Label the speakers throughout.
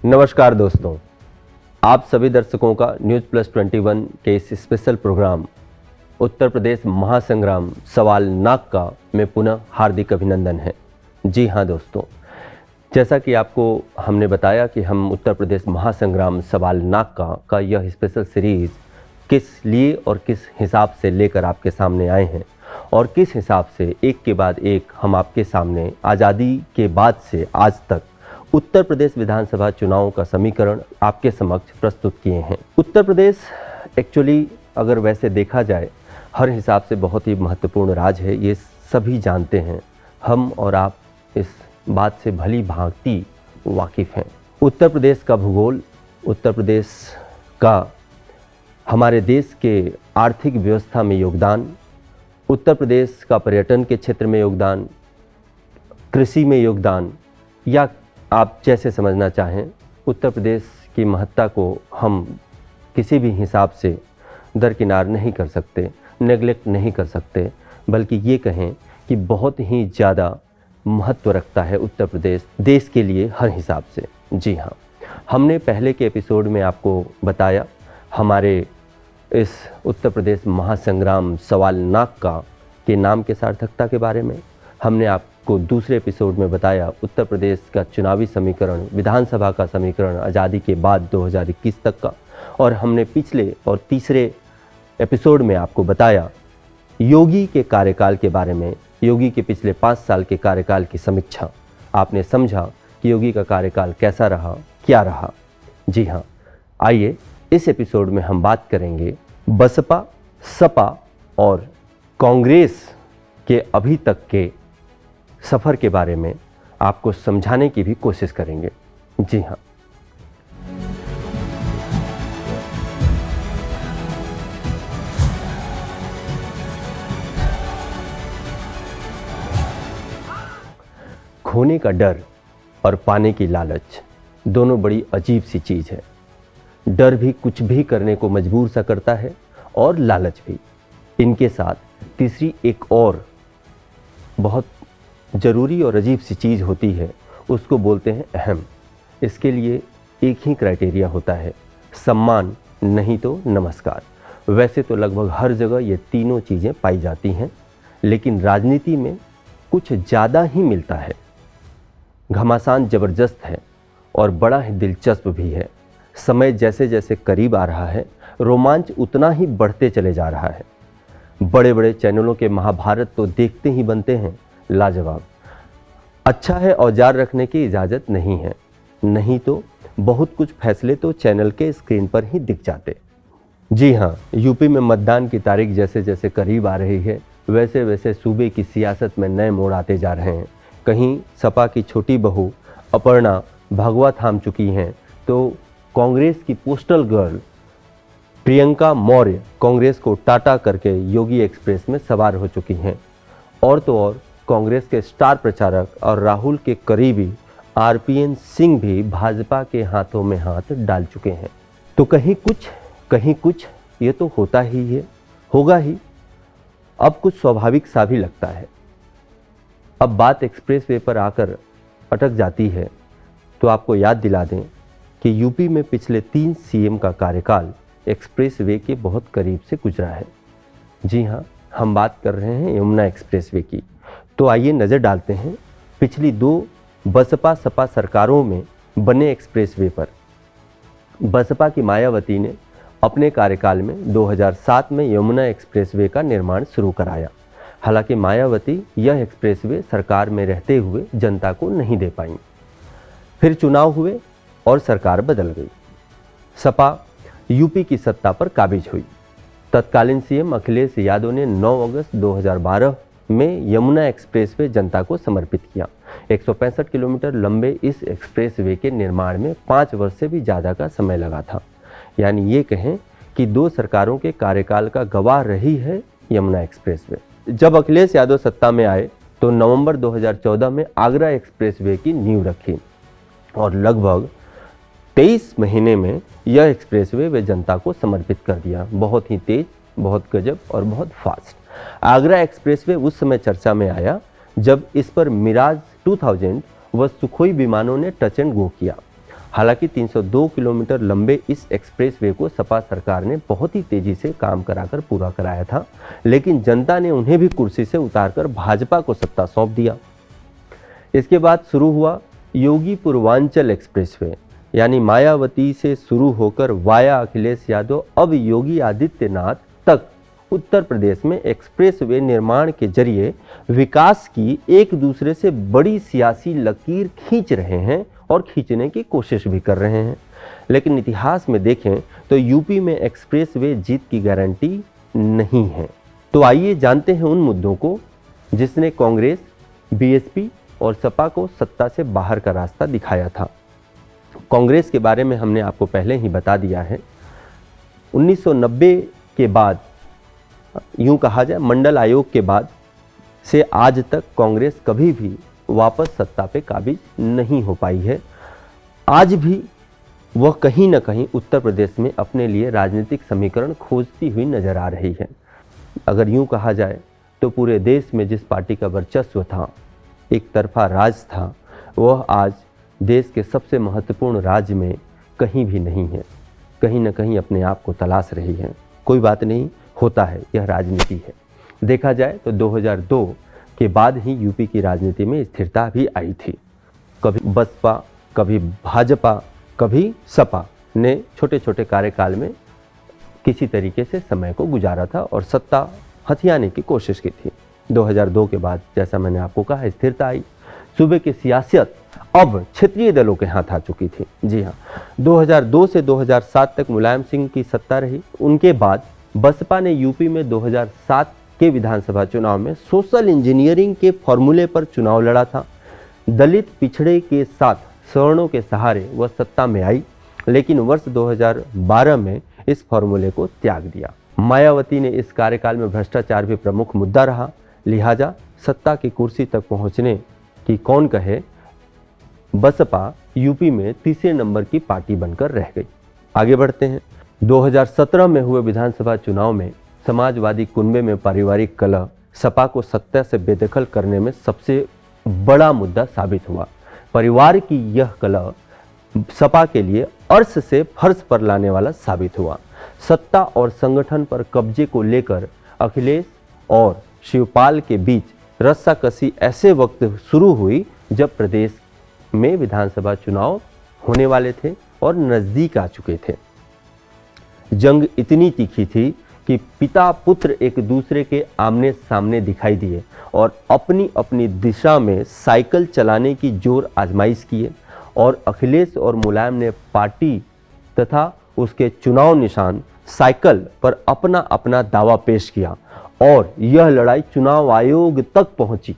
Speaker 1: नमस्कार दोस्तों, आप सभी दर्शकों का न्यूज़ प्लस 21 के इस स्पेशल प्रोग्राम उत्तर प्रदेश महासंग्राम सवाल नाक का में पुनः हार्दिक अभिनंदन है। जी हाँ दोस्तों, जैसा कि आपको हमने बताया कि हम उत्तर प्रदेश महासंग्राम सवाल नाक का यह स्पेशल सीरीज़ किस लिए और किस हिसाब से लेकर आपके सामने आए हैं और किस हिसाब से एक के बाद एक हम आपके सामने आज़ादी के बाद से आज तक उत्तर प्रदेश विधानसभा चुनावों का समीकरण आपके समक्ष प्रस्तुत किए हैं। उत्तर प्रदेश एक्चुअली अगर वैसे देखा जाए हर हिसाब से बहुत ही महत्वपूर्ण राज्य है, ये सभी जानते हैं। हम और आप इस बात से भली भांति वाकिफ़ हैं। उत्तर प्रदेश का भूगोल, उत्तर प्रदेश का हमारे देश के आर्थिक व्यवस्था में योगदान, उत्तर प्रदेश का पर्यटन के क्षेत्र में योगदान, कृषि में योगदान, या आप जैसे समझना चाहें, उत्तर प्रदेश की महत्ता को हम किसी भी हिसाब से दरकिनार नहीं कर सकते, नेगलेक्ट नहीं कर सकते, बल्कि ये कहें कि बहुत ही ज़्यादा महत्व रखता है उत्तर प्रदेश देश के लिए हर हिसाब से। जी हाँ, हमने पहले के एपिसोड में आपको बताया हमारे इस उत्तर प्रदेश महासंग्राम सवाल नाक का के नाम के सार्थकता के बारे में। हमने आपको दूसरे एपिसोड में बताया उत्तर प्रदेश का चुनावी समीकरण, विधानसभा का समीकरण आज़ादी के बाद 2021 तक का, और हमने पिछले और तीसरे एपिसोड में आपको बताया योगी के कार्यकाल के बारे में, योगी के पिछले 5 साल के कार्यकाल की समीक्षा। आपने समझा कि योगी का कार्यकाल कैसा रहा, क्या रहा। जी हाँ, आइए इस एपिसोड में हम बात करेंगे बसपा, सपा और कांग्रेस के अभी तक के सफ़र के बारे में आपको समझाने की भी कोशिश करेंगे। जी हाँ, खोने का डर और पाने की लालच दोनों बड़ी अजीब सी चीज़ है। डर भी कुछ भी करने को मजबूर सा करता है और लालच भी। इनके साथ तीसरी एक और बहुत ज़रूरी और अजीब सी चीज़ होती है, उसको बोलते हैं अहम। इसके लिए एक ही क्राइटेरिया होता है, सम्मान नहीं तो नमस्कार। वैसे तो लगभग हर जगह ये तीनों चीज़ें पाई जाती हैं, लेकिन राजनीति में कुछ ज़्यादा ही मिलता है। घमासान ज़बरदस्त है और बड़ा ही दिलचस्प भी है। समय जैसे जैसे करीब आ रहा है, रोमांच उतना ही बढ़ते चले जा रहा है। बड़े बड़े चैनलों के महाभारत तो देखते ही बनते हैं लाजवाब। अच्छा है औजार रखने की इजाज़त नहीं है, नहीं तो बहुत कुछ फैसले तो चैनल के स्क्रीन पर ही दिख जाते। जी हाँ, यूपी में मतदान की तारीख जैसे जैसे करीब आ रही है, वैसे वैसे सूबे की सियासत में नए मोड़ आते जा रहे हैं। कहीं सपा की छोटी बहू अपर्णा भगवा थाम चुकी हैं, तो कांग्रेस की पोस्टल गर्ल प्रियंका मौर्य कांग्रेस को टाटा करके योगी एक्सप्रेस में सवार हो चुकी हैं। और तो और कांग्रेस के स्टार प्रचारक और राहुल के करीबी आरपीएन सिंह भी भाजपा के हाथों में हाथ डाल चुके हैं। तो कहीं कुछ ये तो होता ही है, होगा ही। अब कुछ स्वाभाविक सा भी लगता है। अब बात एक्सप्रेसवे पर आकर अटक जाती है, तो आपको याद दिला दें कि यूपी में पिछले 3 सीएम का कार्यकाल एक्सप्रेसवे के बहुत करीब से गुजरा है। जी हाँ, हम बात कर रहे हैं यमुना एक्सप्रेसवे की। तो आइए नज़र डालते हैं पिछली 2 बसपा सपा सरकारों में बने एक्सप्रेसवे पर। बसपा की मायावती ने अपने कार्यकाल में 2007 में यमुना एक्सप्रेसवे का निर्माण शुरू कराया। हालांकि मायावती यह एक्सप्रेसवे सरकार में रहते हुए जनता को नहीं दे पाई। फिर चुनाव हुए और सरकार बदल गई। सपा यूपी की सत्ता पर काबिज हुई। तत्कालीन सीएम अखिलेश यादव ने 9 अगस्त 2012 में यमुना एक्सप्रेसवे जनता को समर्पित किया। 165 किलोमीटर लंबे इस एक्सप्रेसवे के निर्माण में 5 वर्ष से भी ज़्यादा का समय लगा था। यानी ये कहें कि 2 सरकारों के कार्यकाल का गवाह रही है यमुना एक्सप्रेसवे। जब अखिलेश यादव सत्ता में आए तो नवंबर 2014 में आगरा एक्सप्रेसवे की नींव रखी और लगभग 23 महीने में यह एक्सप्रेसवे वे जनता को समर्पित कर दिया। बहुत ही तेज, बहुत गजब और बहुत फास्ट। आगरा एक्सप्रेसवे उस समय चर्चा में आया जब इस पर मिराज 2000 व सुखोई विमानों ने टच एंड गो किया। हालांकि 302 किलोमीटर लंबे इस एक्सप्रेसवे को सपा सरकार ने बहुत ही तेजी से काम कराकर पूरा कराया था, लेकिन जनता ने उन्हें भी कुर्सी से उतारकर भाजपा को सत्ता सौंप दिया। इसके बाद शुरू हुआ योगी पूर्वांचल एक्सप्रेसवे, यानी मायावती से शुरू होकर वाया अखिलेश यादव अब योगी आदित्यनाथ तक उत्तर प्रदेश में एक्सप्रेसवे निर्माण के जरिए विकास की एक दूसरे से बड़ी सियासी लकीर खींच रहे हैं और खींचने की कोशिश भी कर रहे हैं। लेकिन इतिहास में देखें तो यूपी में एक्सप्रेसवे जीत की गारंटी नहीं है। तो आइए जानते हैं उन मुद्दों को जिसने कांग्रेस, बीएसपी और सपा को सत्ता से बाहर का रास्ता दिखाया था। कांग्रेस के बारे में हमने आपको पहले ही बता दिया है। 1990 के बाद, यूं कहा जाए मंडल आयोग के बाद से आज तक कांग्रेस कभी भी वापस सत्ता पे काबिज नहीं हो पाई है। आज भी वह कहीं ना कहीं उत्तर प्रदेश में अपने लिए राजनीतिक समीकरण खोजती हुई नजर आ रही है। अगर यूं कहा जाए तो पूरे देश में जिस पार्टी का वर्चस्व था, एक तरफा राज था, वह आज देश के सबसे महत्वपूर्ण राज्य में कहीं भी नहीं है, कहीं ना कहीं अपने आप को तलाश रही है। कोई बात नहीं, होता है, यह राजनीति है। देखा जाए तो 2002 के बाद ही यूपी की राजनीति में स्थिरता भी आई थी। कभी बसपा, कभी भाजपा, कभी सपा ने छोटे छोटे कार्यकाल में किसी तरीके से समय को गुजारा था और सत्ता हथियाने की कोशिश की थी। 2002 के बाद जैसा मैंने आपको कहा, स्थिरता आई। सूबे की सियासत अब क्षेत्रीय दलों के हाथ आ चुकी थी। जी हाँ, 2002 से 2007 तक मुलायम सिंह की सत्ता रही। उनके बाद बसपा ने यूपी में 2007 के विधानसभा चुनाव में सोशल इंजीनियरिंग के फॉर्मूले पर चुनाव लड़ा था। दलित पिछड़े के साथ सवर्णों के सहारे वह सत्ता में आई, लेकिन वर्ष 2012 में इस फॉर्मूले को त्याग दिया। मायावती ने इस कार्यकाल में भ्रष्टाचार भी प्रमुख मुद्दा रहा, लिहाजा सत्ता की कुर्सी तक पहुंचने की कौन कहे, बसपा यूपी में तीसरे नंबर की पार्टी बनकर रह गई। आगे बढ़ते हैं। 2017 में हुए विधानसभा चुनाव में समाजवादी कुनबे में पारिवारिक कलह सपा को सत्ता से बेदखल करने में सबसे बड़ा मुद्दा साबित हुआ। परिवार की यह कलह सपा के लिए अर्श से फर्श पर लाने वाला साबित हुआ। सत्ता और संगठन पर कब्जे को लेकर अखिलेश और शिवपाल के बीच रस्साकसी ऐसे वक्त शुरू हुई जब प्रदेश में विधानसभा चुनाव होने वाले थे और नजदीक आ चुके थे। जंग इतनी तीखी थी कि पिता पुत्र एक दूसरे के आमने सामने दिखाई दिए और अपनी अपनी दिशा में साइकिल चलाने की जोर आजमाइश किए और अखिलेश और मुलायम ने पार्टी तथा उसके चुनाव निशान साइकिल पर अपना अपना दावा पेश किया और यह लड़ाई चुनाव आयोग तक पहुंची।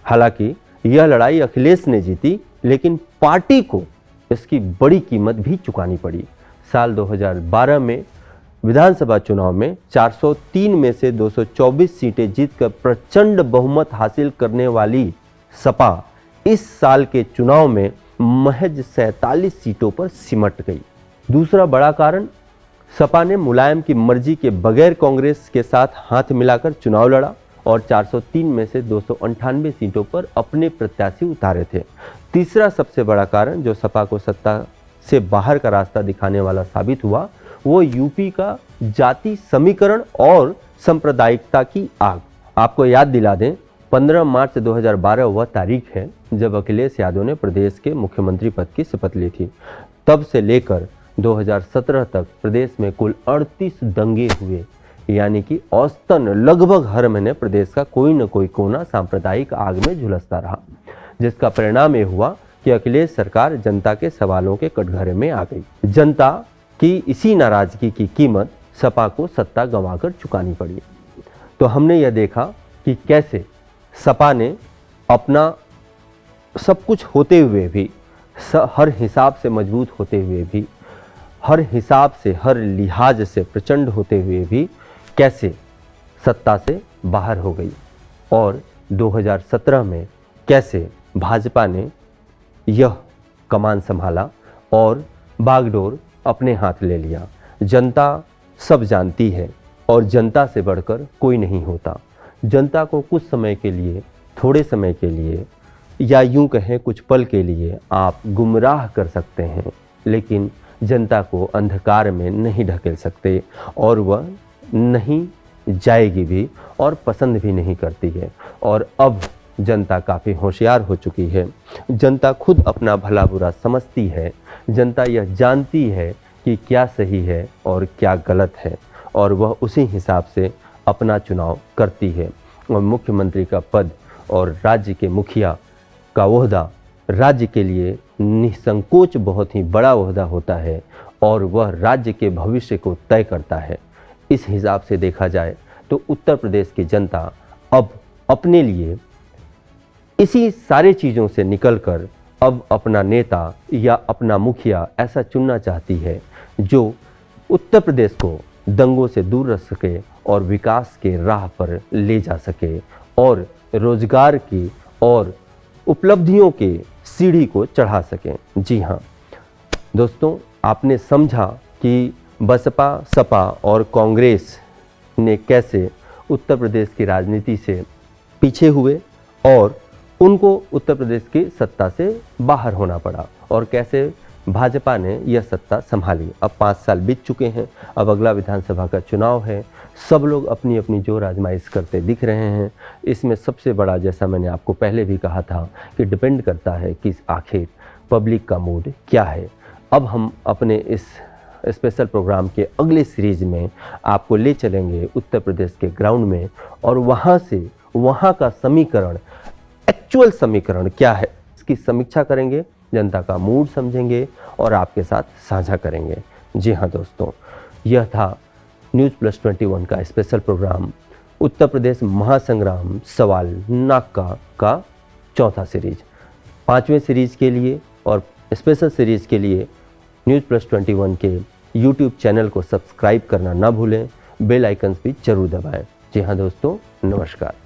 Speaker 1: हालांकि यह लड़ाई अखिलेश ने जीती, लेकिन पार्टी को इसकी बड़ी कीमत भी चुकानी पड़ी। साल 2012 में विधानसभा चुनाव में 403 में से 224 सीटें जीतकर प्रचंड बहुमत हासिल करने वाली सपा इस साल के चुनाव में महज 47 सीटों पर सिमट गई। दूसरा बड़ा कारण, सपा ने मुलायम की मर्जी के बगैर कांग्रेस के साथ हाथ मिलाकर चुनाव लड़ा और 403 में से 298 सीटों पर अपने प्रत्याशी उतारे थे। तीसरा सबसे बड़ा कारण जो सपा को सत्ता से बाहर का रास्ता दिखाने वाला साबित हुआ, वो यूपी का जाति समीकरण और सांप्रदायिकता की आग। आपको याद दिला दें, 15 मार्च 2012 वह तारीख है जब अखिलेश यादव ने प्रदेश के मुख्यमंत्री पद की शपथ ली थी। तब से लेकर 2017 तक प्रदेश में कुल 38 दंगे हुए, यानी कि औसतन लगभग हर महीने प्रदेश का कोई न कोई कोना सांप्रदायिक आग में झुलसता रहा, जिसका परिणाम यह हुआ कि अखिलेश सरकार जनता के सवालों के कटघरे में आ गई। जनता की इसी नाराजगी की कीमत सपा को सत्ता गंवाकर चुकानी पड़ी। तो हमने यह देखा कि कैसे सपा ने अपना सब कुछ होते हुए भी, हर हिसाब से मजबूत होते हुए भी, हर हिसाब से, हर लिहाज से प्रचंड होते हुए भी कैसे सत्ता से बाहर हो गई और 2017 में कैसे भाजपा ने यह कमान संभाला और बागडोर अपने हाथ ले लिया। जनता सब जानती है और जनता से बढ़कर कोई नहीं होता। जनता को कुछ समय के लिए, थोड़े समय के लिए या यूं कहें कुछ पल के लिए आप गुमराह कर सकते हैं, लेकिन जनता को अंधकार में नहीं ढकेल सकते और वह नहीं जाएगी भी और पसंद भी नहीं करती है। और अब जनता काफ़ी होशियार हो चुकी है। जनता खुद अपना भला बुरा समझती है। जनता यह जानती है कि क्या सही है और क्या गलत है, और वह उसी हिसाब से अपना चुनाव करती है। और मुख्यमंत्री का पद और राज्य के मुखिया का ओहदा राज्य के लिए निसंकोच बहुत ही बड़ा ओहदा होता है और वह राज्य के भविष्य को तय करता है। इस हिसाब से देखा जाए तो उत्तर प्रदेश की जनता अब अपने लिए इसी सारे चीज़ों से निकलकर अब अपना नेता या अपना मुखिया ऐसा चुनना चाहती है जो उत्तर प्रदेश को दंगों से दूर रख सके और विकास के राह पर ले जा सके और रोजगार की और उपलब्धियों के सीढ़ी को चढ़ा सकें। जी हाँ दोस्तों, आपने समझा कि बसपा, सपा और कांग्रेस ने कैसे उत्तर प्रदेश की राजनीति से पीछे हुए और उनको उत्तर प्रदेश की सत्ता से बाहर होना पड़ा, और कैसे भाजपा ने यह सत्ता संभाली। अब 5 साल बीत चुके हैं, अब अगला विधानसभा का चुनाव है। सब लोग अपनी अपनी जोर आजमाइश करते दिख रहे हैं। इसमें सबसे बड़ा, जैसा मैंने आपको पहले भी कहा था, कि डिपेंड करता है कि आखिर पब्लिक का मूड क्या है। अब हम अपने इस स्पेशल प्रोग्राम के अगले सीरीज में आपको ले चलेंगे उत्तर प्रदेश के ग्राउंड में, और वहाँ से वहाँ का समीकरण, एक्चुअल समीकरण क्या है, इसकी समीक्षा करेंगे, जनता का मूड समझेंगे और आपके साथ साझा करेंगे। जी हाँ दोस्तों, यह था News+21 का स्पेशल प्रोग्राम उत्तर प्रदेश महासंग्राम सवाल नाका का चौथा सीरीज। 5वें सीरीज के लिए और स्पेशल सीरीज के लिए News+21 के YouTube चैनल को सब्सक्राइब करना ना भूलें, बेल आइकन्स भी जरूर दबाएं। जी हाँ दोस्तों, नमस्कार।